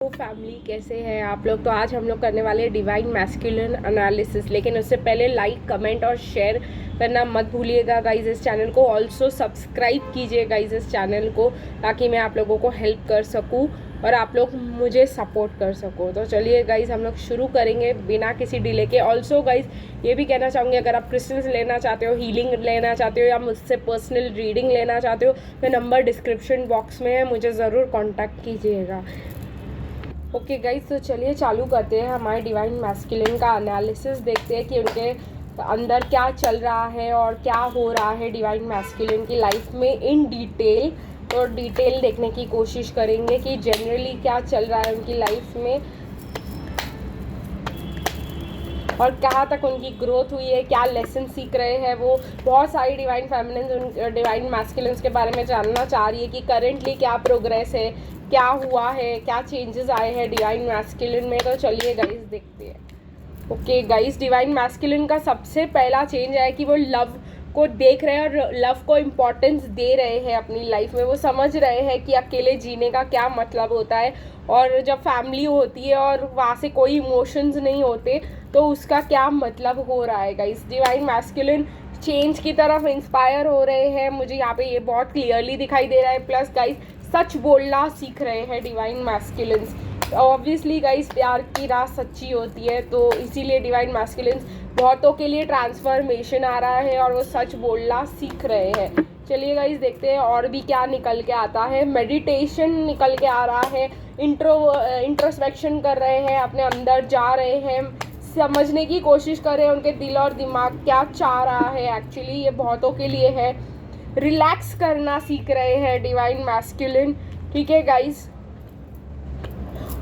तो फैमिली कैसे हैं आप लोग। तो आज हम लोग करने वाले हैं डिवाइन मैस्कुलिन एनालिसिस। लेकिन उससे पहले लाइक कमेंट और शेयर करना मत भूलिएगा गाइज इस चैनल को। ऑल्सो सब्सक्राइब कीजिए गाइज इस चैनल को, ताकि मैं आप लोगों को हेल्प कर सकूं और आप लोग मुझे सपोर्ट कर सको। तो चलिए गाइज हम लोग शुरू करेंगे बिना किसी डिले के। ऑल्सो गाइज ये भी कहना चाहूँगी, अगर आप क्रिस्टल्स लेना चाहते हो, हीलिंग लेना चाहते हो या मुझसे पर्सनल रीडिंग लेना चाहते हो, तो नंबर डिस्क्रिप्शन बॉक्स में है, मुझे ज़रूर कॉन्टैक्ट कीजिएगा। ओके गाइज, तो चलिए चालू करते हैं हमारे डिवाइन मैस्कुलिन का एनालिसिस। देखते हैं कि उनके अंदर क्या चल रहा है और क्या हो रहा है डिवाइन मैस्कुलिन की लाइफ में इन डिटेल। तो डिटेल देखने की कोशिश करेंगे कि जनरली क्या चल रहा है उनकी लाइफ में और कहाँ तक उनकी ग्रोथ हुई है, क्या लेसन सीख रहे हैं वो। बहुत सारी डिवाइन फेमिनिन्स डिवाइन मैस्कुलिन्स के बारे में जानना चाह रही है कि करेंटली क्या प्रोग्रेस है, क्या हुआ है, क्या चेंजेस आए हैं डिवाइन मैस्कुलिन में। तो चलिए गाइस देखते हैं। ओके गाइस, डिवाइन मैस्कुलिन का सबसे पहला चेंज है कि वो लव को देख रहे हैं और लव को इम्पोर्टेंस दे रहे हैं अपनी लाइफ में। वो समझ रहे हैं कि अकेले जीने का क्या मतलब होता है और जब फैमिली होती है और वहाँ से कोई इमोशंस नहीं होते तो उसका क्या मतलब हो रहा है गाइस। डिवाइन मैस्कुलिन चेंज की तरफ इंस्पायर हो रहे हैं, मुझे यहाँ पे ये बहुत क्लियरली दिखाई दे रहा है। प्लस गाइस सच बोलना सीख रहे हैं डिवाइन मैस्कुलिन्स। ऑब्वियसली गाइस प्यार की राह सच्ची होती है, तो इसीलिए डिवाइन मैस्कुलिन्स बहुतों के लिए ट्रांसफॉर्मेशन आ रहा है और वो सच बोलना सीख रहे हैं। चलिए गाइस देखते हैं और भी क्या निकल के आता है। मेडिटेशन निकल के आ रहा है, इंट्रोस्पेक्शन कर रहे हैं, अपने अंदर जा रहे हैं, समझने की कोशिश कर रहे हैं उनके दिल और दिमाग क्या चाह रहा है। एक्चुअली ये बहुतों के लिए है। रिलैक्स करना सीख रहे हैं डिवाइन मैस्कुलिन, ठीक है गाइस।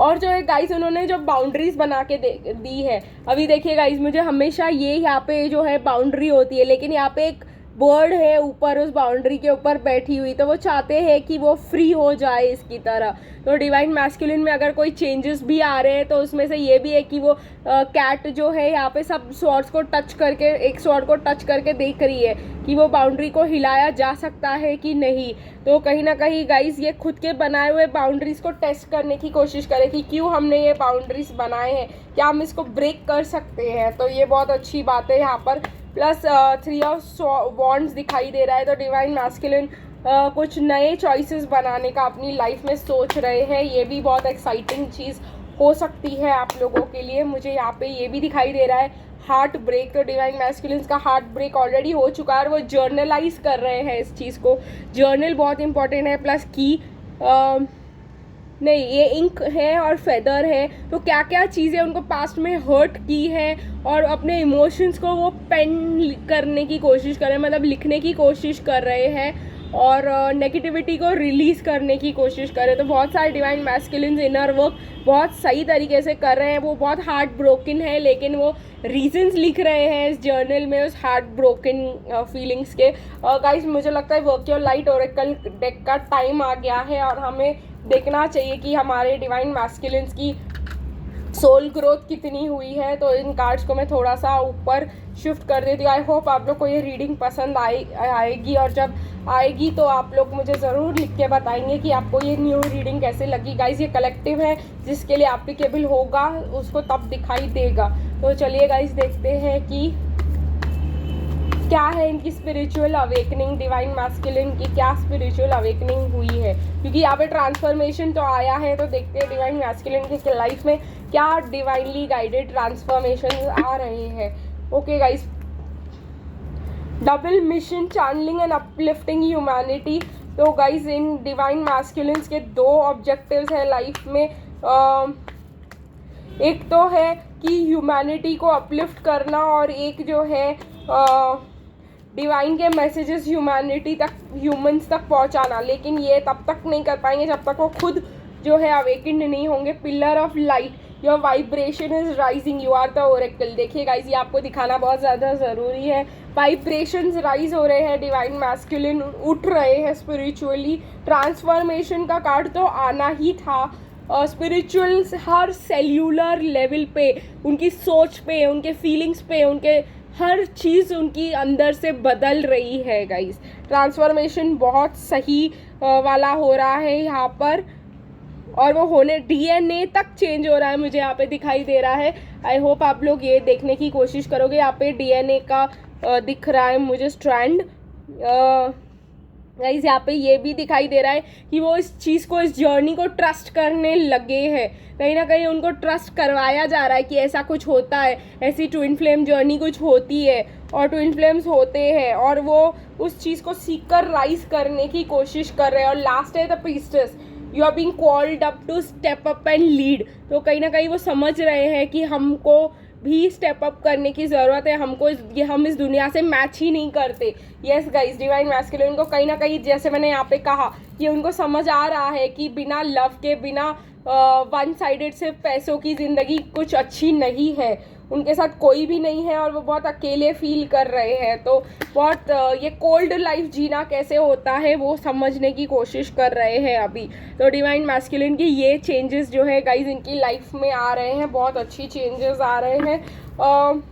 और जो है गाइस उन्होंने जो बाउंड्रीज बना के दी है, अभी देखिए गाइस मुझे हमेशा ये यहाँ पे जो है बाउंड्री होती है, लेकिन यहाँ पे एक बर्ड है ऊपर उस बाउंड्री के ऊपर बैठी हुई, तो वो चाहते हैं कि वो फ्री हो जाए इसकी तरह। तो डिवाइन मैस्कुलिन में अगर कोई चेंजेस भी आ रहे हैं तो उसमें से ये भी है कि वो कैट जो है यहाँ पे सब स्वॉर्ड्स को टच करके, एक स्वॉर्ड को टच करके देख रही है कि वो बाउंड्री को हिलाया जा सकता है कि नहीं। तो कहीं ना कहीं गाइज ये खुद के बनाए हुए बाउंड्रीज को टेस्ट करने की कोशिश करें कि क्यों हमने ये बाउंड्रीज बनाए हैं, क्या हम इसको ब्रेक कर सकते हैं। तो ये बहुत अच्छी बात है यहाँ पर। प्लस 3 ऑफ वॉन्ड्स दिखाई दे रहा है, तो डिवाइन मैस्कुलिन कुछ नए चॉइसेस बनाने का अपनी लाइफ में सोच रहे हैं। ये भी बहुत एक्साइटिंग चीज़ हो सकती है आप लोगों के लिए। मुझे यहाँ पे ये भी दिखाई दे रहा है हार्ट ब्रेक। तो डिवाइन मैस्कुलिन्स का हार्ट ब्रेक ऑलरेडी हो चुका है और वो जर्नलाइज कर रहे हैं इस चीज़ को। जर्नल बहुत इंपॉर्टेंट है। प्लस की नहीं, ये इंक है और फेदर है, तो क्या क्या चीज़ें उनको पास्ट में हर्ट की है और अपने इमोशंस को वो पेन करने की कोशिश कर रहे हैं, मतलब लिखने की कोशिश कर रहे हैं और नेगेटिविटी को रिलीज़ करने की कोशिश कर रहे हैं। तो बहुत सारे डिवाइन मैस्कुलिन्स इनर वर्क बहुत सही तरीके से कर रहे हैं। वो बहुत हार्ट ब्रोकन है, लेकिन वो रीजंस लिख रहे हैं इस जर्नल में उस हार्ट ब्रोकन फीलिंग्स के। गाइस मुझे लगता है work your light Oracle deck का टाइम आ गया है और हमें देखना चाहिए कि हमारे डिवाइन मैस्कुलिन्स की सोल ग्रोथ कितनी हुई है। तो इन कार्ड्स को मैं थोड़ा सा ऊपर शिफ्ट कर देती हूँ। आई होप आप लोग को ये रीडिंग पसंद आएगी और जब आएगी तो आप लोग मुझे ज़रूर लिख के बताएंगे कि आपको ये न्यू रीडिंग कैसे लगी। गाइज ये कलेक्टिव है, जिसके लिए एप्लीकेबल होगा उसको तब दिखाई देगा। तो चलिए गाइज देखते हैं कि क्या है इनकी स्पिरिचुअल अवेकनिंग। डिवाइन मैस्कुलिन की क्या स्पिरिचुअल अवेकनिंग हुई है, क्योंकि यहाँ पे ट्रांसफॉर्मेशन तो आया है। तो देखते हैं डिवाइन मैस्कुलिन की लाइफ में क्या डिवाइनली गाइडेड ट्रांसफॉर्मेशन आ रहे हैं। Okay guys, double mission channelling and uplifting humanity. तो गाइस इन डिवाइन मैस्कुलिन्स के 2 ऑब्जेक्टिव्स हैं लाइफ में। एक तो है कि ह्यूमैनिटी को अपलिफ्ट करना और एक जो है डिवाइन के मैसेजेस ह्यूमैनिटी तक, ह्यूमंस तक पहुंचाना। लेकिन ये तब तक नहीं कर पाएंगे जब तक वो खुद जो है अवेकेंड नहीं होंगे। Pillar of light, your vibration is rising, you are the oracle. देखिए गाइस ये आपको दिखाना बहुत ज़्यादा ज़रूरी है। वाइब्रेशंस राइज हो रहे हैं, डिवाइन मैस्कुलिन उठ रहे हैं स्पिरिचुअली। ट्रांसफॉर्मेशन का कार्ड तो आना ही था। स्पिरिचुअल्स हर सेल्यूलर लेवल पे, उनकी सोच पे, उनके फीलिंग्स पे, उनके हर चीज़ उनकी अंदर से बदल रही है गाइस। ट्रांसफॉर्मेशन बहुत सही वाला हो रहा है यहाँ पर। और वो होने डीएनए तक चेंज हो रहा है, मुझे यहाँ पे दिखाई दे रहा है। आई होप आप लोग ये देखने की कोशिश करोगे। यहाँ पे डीएनए का दिख रहा है मुझे स्ट्रैंड। गाइस यहाँ पे ये भी दिखाई दे रहा है कि वो इस चीज़ को, इस जर्नी को ट्रस्ट करने लगे हैं। कहीं ना कहीं उनको ट्रस्ट करवाया जा रहा है कि ऐसा कुछ होता है, ऐसी ट्विन फ्लेम जर्नी कुछ होती है और ट्विन फ्लेम्स होते हैं, और वो उस चीज़ को सीख कर राइज करने की कोशिश कर रहे हैं। और लास्ट है the priestess, you are being called up to step up and lead. तो कहीं ना कहीं वो समझ रहे हैं कि हमको भी स्टेप अप करने की ज़रूरत है, हम इस दुनिया से मैच ही नहीं करते। यस गाइस, डिवाइन मैस्कुलिन को कहीं ना कहीं, जैसे मैंने यहाँ पे कहा, कि उनको समझ आ रहा है कि बिना लव के, बिना वन साइडेड सिर्फ पैसों की ज़िंदगी कुछ अच्छी नहीं है। उनके साथ कोई भी नहीं है और वो बहुत अकेले फील कर रहे हैं। तो बहुत ये कोल्ड लाइफ जीना कैसे होता है वो समझने की कोशिश कर रहे हैं अभी। तो डिवाइन मैस्कुलिन की ये चेंजेस जो है गाइज इनकी लाइफ में आ रहे हैं, बहुत अच्छी चेंजेस आ रहे हैं।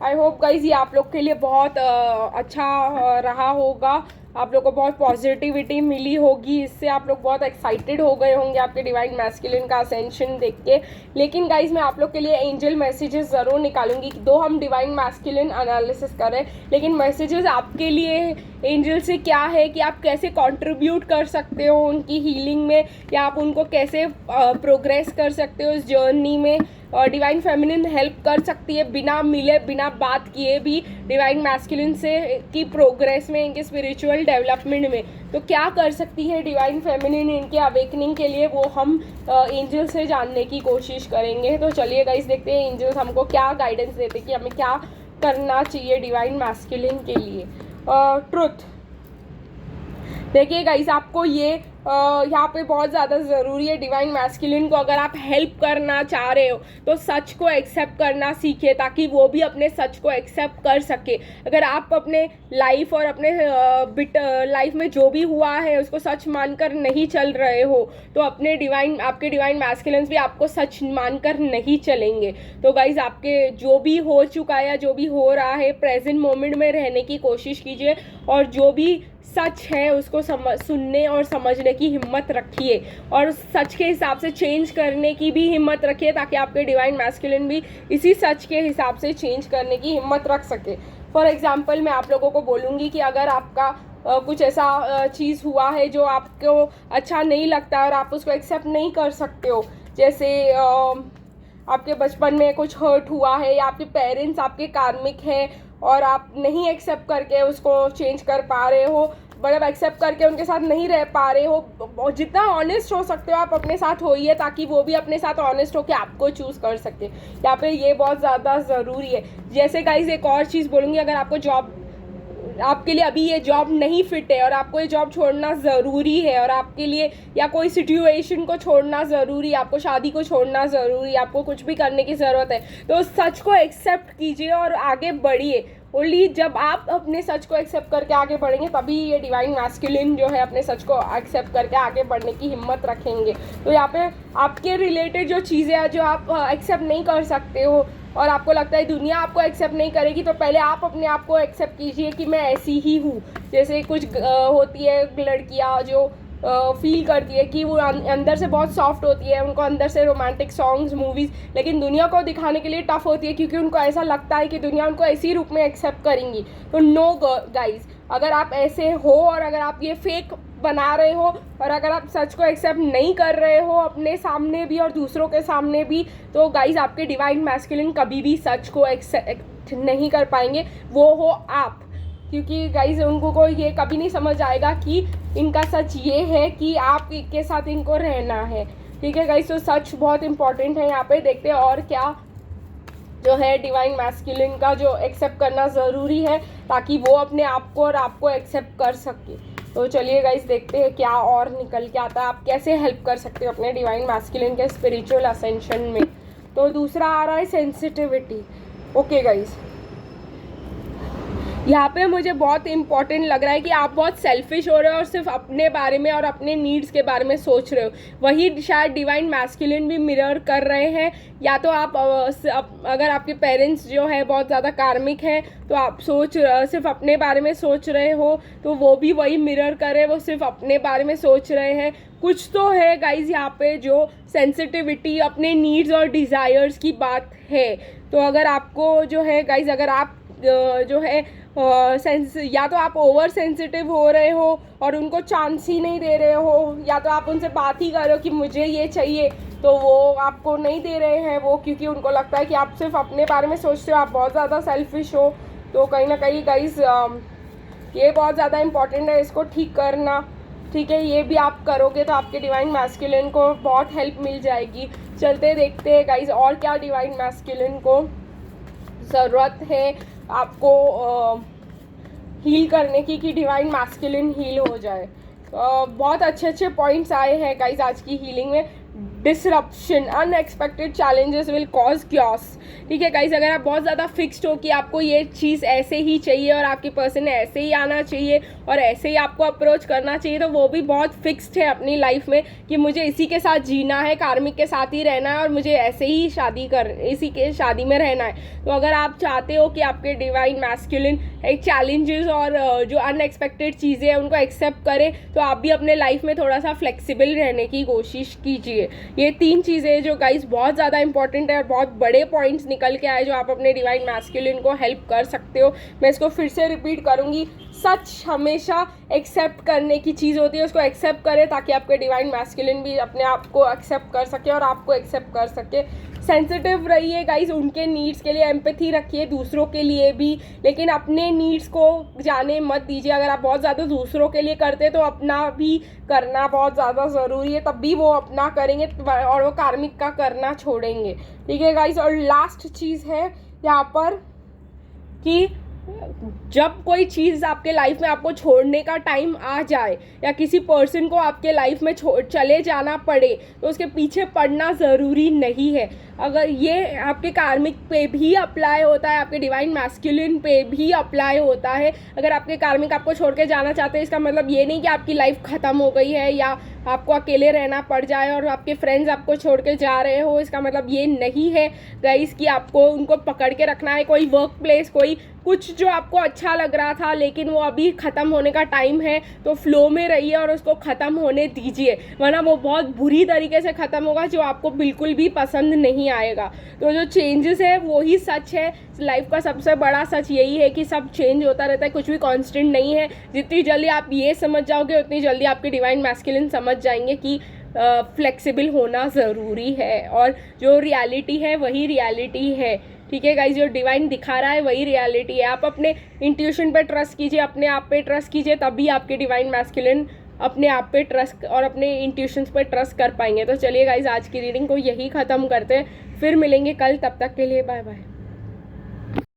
आई होप गाइज ये आप लोग के लिए बहुत अच्छा रहा होगा, आप लोग को बहुत पॉजिटिविटी मिली होगी, इससे आप लोग बहुत एक्साइटेड हो गए होंगे आपके डिवाइन मैस्कुलिन का असेंशन देख के। लेकिन गाइज मैं आप लोग के लिए एंजल मैसेजेस ज़रूर निकालूंगी। दो हम डिवाइन मैस्कुलिन एनालिसिस कर रहे हैं, लेकिन मैसेजेस आपके लिए एंजल से क्या है कि आप कैसे कंट्रीब्यूट कर सकते हो उनकी हीलिंग में, या आप उनको कैसे प्रोग्रेस कर सकते हो इस जर्नी में। डिवाइन फेमिनिन हेल्प कर सकती है बिना मिले, बिना बात किए भी डिवाइन मैस्कुलिन से की प्रोग्रेस में, इनके स्पिरिचुअल डेवलपमेंट में। तो क्या कर सकती है डिवाइन फेमिनिन इनके अवेकनिंग के लिए, वो हम एंजल से जानने की कोशिश करेंगे। तो चलिए गाइस देखते हैं एंजल्स हमको क्या गाइडेंस देते हैं कि हमें क्या करना चाहिए डिवाइन मैस्कुलिन के लिए। ट्रुथ, देखिए गाइस आपको ये यहाँ पे बहुत ज़्यादा ज़रूरी है डिवाइन मैस्कुलिन को, अगर आप हेल्प करना चाह रहे हो तो सच को एक्सेप्ट करना सीखे, ताकि वो भी अपने सच को एक्सेप्ट कर सके। अगर आप अपने लाइफ और अपने लाइफ में जो भी हुआ है उसको सच मानकर नहीं चल रहे हो, तो आपके डिवाइन मैस्कुलिन्स भी आपको सच मानकर नहीं चलेंगे। तो गाइज आपके जो भी हो चुका है या जो भी हो रहा है, प्रेजेंट मोमेंट में रहने की कोशिश कीजिए, और जो भी सच है उसको सुनने और समझने की हिम्मत रखिए, और उस सच के हिसाब से चेंज करने की भी हिम्मत रखिए, ताकि आपके डिवाइन मैस्कुलिन भी इसी सच के हिसाब से चेंज करने की हिम्मत रख सके। फॉर एग्जांपल मैं आप लोगों को बोलूँगी कि अगर आपका कुछ ऐसा चीज़ हुआ है जो आपको अच्छा नहीं लगता और आप उसको एक्सेप्ट नहीं कर सकते हो, जैसे आपके बचपन में कुछ हर्ट हुआ है, या आपके पेरेंट्स आपके कार्मिक हैं और आप नहीं एक्सेप्ट करके उसको चेंज कर पा रहे हो, मतलब एक्सेप्ट करके उनके साथ नहीं रह पा रहे हो, जितना ऑनेस्ट हो सकते हो आप अपने साथ होइए, ताकि वो भी अपने साथ ऑनेस्ट होकर आपको चूज़ कर सके। यहाँ पे ये बहुत ज़्यादा ज़रूरी है। जैसे गाइज एक और चीज़ बोलूँगी, अगर आपको जॉब, आपके लिए अभी ये जॉब नहीं फिट है और आपको ये जॉब छोड़ना ज़रूरी है, और आपके लिए या कोई सिचुएशन को छोड़ना ज़रूरी है, आपको शादी को छोड़ना ज़रूरी है, आपको कुछ भी करने की ज़रूरत है, तो सच को एक्सेप्ट कीजिए और आगे बढ़िए। ओनली जब आप अपने सच को एक्सेप्ट करके आगे बढ़ेंगे तभी ये डिवाइन मैस्कुलिन जो है अपने सच को एक्सेप्ट करके आगे बढ़ने की हिम्मत रखेंगे। तो यहाँ पे आपके रिलेटेड जो चीज़ें हैं जो आप एक्सेप्ट नहीं कर सकते हो और आपको लगता है दुनिया आपको एक्सेप्ट नहीं करेगी, तो पहले आप अपने आप को एक्सेप्ट कीजिए कि मैं ऐसी ही हूँ। जैसे कुछ होती है लड़कियाँ जो फील करती है कि वो अंदर से बहुत सॉफ्ट होती है, उनको अंदर से रोमांटिक सॉन्ग्स, मूवीज़, लेकिन दुनिया को दिखाने के लिए टफ होती है, क्योंकि उनको ऐसा लगता है कि दुनिया उनको ऐसी रूप में एक्सेप्ट करेंगी। तो नो गाइज, अगर आप ऐसे हो और अगर आप ये फेक बना रहे हो और अगर आप सच को एक्सेप्ट नहीं कर रहे हो अपने सामने भी और दूसरों के सामने भी, तो गाइज आपके डिवाइन मैस्कुलिन कभी भी सच को एक्सेप्ट नहीं कर पाएंगे, वो हो आप। क्योंकि गाइज उनको ये कभी नहीं समझ आएगा कि इनका सच ये है कि आप के साथ इनको रहना है। ठीक है गाइज, तो सच बहुत इंपॉर्टेंट है। यहाँ पे देखते हैं और क्या जो है डिवाइन मैस्कुलिन का जो एक्सेप्ट करना ज़रूरी है, ताकि वो अपने आप को और आपको एक्सेप्ट कर सके। तो चलिए गाइज देखते हैं क्या और निकल के आता है, आप कैसे हेल्प कर सकते हो अपने डिवाइन मैस्कुलिन के स्पिरिचुअल असेंशन में। तो दूसरा आ रहा है सेंसिटिविटी। ओके गाइज, यहाँ पे मुझे बहुत इम्पॉर्टेंट लग रहा है कि आप बहुत सेल्फिश हो रहे हो और सिर्फ अपने बारे में और अपने नीड्स के बारे में सोच रहे हो। वही शायद डिवाइन मैस्कुलिन भी मिरर कर रहे हैं। या तो आप अगर आपके पेरेंट्स जो है बहुत ज़्यादा कार्मिक हैं तो आप सिर्फ अपने बारे में सोच रहे हो, तो वो भी वही मिरर कर रहे हैं, वो सिर्फ अपने बारे में सोच रहे हैं। कुछ तो है गाइज यहाँ पे जो सेंसिटिविटी अपने नीड्स और डिज़ायर्स की बात है। तो अगर आपको जो है गाइज, अगर आप जो है या तो आप ओवर सेंसिटिव हो रहे हो और उनको चांस ही नहीं दे रहे हो, या तो आप उनसे बात ही कर रहे हो कि मुझे ये चाहिए, तो वो आपको नहीं दे रहे हैं वो, क्योंकि उनको लगता है कि आप सिर्फ अपने बारे में सोचते हो, आप बहुत ज़्यादा सेल्फिश हो। तो कहीं ना कहीं गाइस ये बहुत ज़्यादा इंपॉर्टेंट है इसको ठीक करना। ठीक है, ये भी आप करोगे तो आपके डिवाइन मैस्कुलिन को बहुत हेल्प मिल जाएगी। चलते देखते हैं गाइस और क्या डिवाइन मैस्कुलिन को ज़रूरत है आपको हील करने की कि डिवाइन मैस्कुलिन हील हो जाए। बहुत अच्छे अच्छे पॉइंट्स आए हैं गाइस आज की हीलिंग में। Disruption, unexpected challenges will cause chaos. ठीक है गाइस, अगर आप बहुत ज़्यादा फिक्स्ड हो कि आपको ये चीज़ ऐसे ही चाहिए और आपकी पर्सन ऐसे ही आना चाहिए और ऐसे ही आपको अप्रोच करना चाहिए, तो वो भी बहुत फिक्स्ड है अपनी लाइफ में कि मुझे इसी के साथ जीना है, कार्मिक के साथ ही रहना है और मुझे ऐसे ही इसी के शादी में रहना है। तो अगर आप चाहते हो कि आपके डिवाइन मैस्कुलिन एक चैलेंजेस और जो अनएक्सपेक्टेड चीज़ें हैं उनको एक्सेप्ट करें, तो आप भी अपने लाइफ में थोड़ा सा फ्लेक्सिबल रहने की कोशिश कीजिए। ये 3 चीज़ें जो गाइस बहुत ज़्यादा इंपॉर्टेंट है और बहुत बड़े पॉइंट्स निकल के आए जो आप अपने डिवाइन मैस्कुलिन को हेल्प कर सकते हो। मैं इसको फिर से रिपीट करूँगी, सच हमेशा एक्सेप्ट करने की चीज़ होती है, उसको एक्सेप्ट करें ताकि आपके डिवाइन मैस्कुलिन भी अपने आप को एक्सेप्ट कर सके और आपको एक्सेप्ट कर सके। सेंसिटिव रहिए गाइस उनके नीड्स के लिए, एम्पैथी रखिए दूसरों के लिए भी, लेकिन अपने नीड्स को जाने मत दीजिए। अगर आप बहुत ज़्यादा दूसरों के लिए करते तो अपना भी करना बहुत ज़्यादा ज़रूरी है, तब भी वो अपना करेंगे और वो कार्मिक का करना छोड़ेंगे। ठीक है गाइस, और लास्ट चीज़ है यहाँ पर कि जब कोई चीज़ आपके लाइफ में आपको छोड़ने का टाइम आ जाए या किसी पर्सन को आपके लाइफ में चले जाना पड़े, तो उसके पीछे पड़ना ज़रूरी नहीं है। अगर ये आपके कार्मिक पे भी अप्लाई होता है, आपके डिवाइन मैस्कुलिन पे भी अप्लाई होता है। अगर आपके कार्मिक आपको छोड़ के जाना चाहते हैं, इसका मतलब ये नहीं कि आपकी लाइफ ख़त्म हो गई है या आपको अकेले रहना पड़ जाए और आपके फ्रेंड्स आपको छोड़ के जा रहे हो। इसका मतलब ये नहीं है गाइस कि आपको उनको पकड़ के रखना है। कोई वर्क प्लेस, कोई कुछ जो आपको अच्छा लग रहा था लेकिन वो अभी ख़त्म होने का टाइम है, तो फ्लो में रहिए और उसको ख़त्म होने दीजिए, वरना वो बहुत बुरी तरीके से ख़त्म होगा जो आपको बिल्कुल भी पसंद नहीं आएगा। तो जो चेंजेस है वो ही सच है। लाइफ का सबसे बड़ा सच यही है कि सब चेंज होता रहता है, कुछ भी कांस्टेंट नहीं है। जितनी जल्दी आप ये समझ जाओगे उतनी जल्दी आपके डिवाइन मैस्कुलिन समझ जाएंगे कि फ्लेक्सिबल होना ज़रूरी है और जो रियलिटी है वही रियलिटी है। ठीक है गाइस, जो डिवाइन दिखा रहा है वही रियलिटी है। आप अपने इंट्यूशन पे ट्रस्ट कीजिए, अपने आप पे ट्रस्ट कीजिए, तभी आपके डिवाइन मैस्कुलिन अपने आप पे ट्रस्ट और अपने इंट्यूशंस पे ट्रस्ट कर पाएंगे। तो चलिए गाइस, आज की रीडिंग को यही ख़त्म करते हैं, फिर मिलेंगे कल, तब तक के लिए बाय बाय।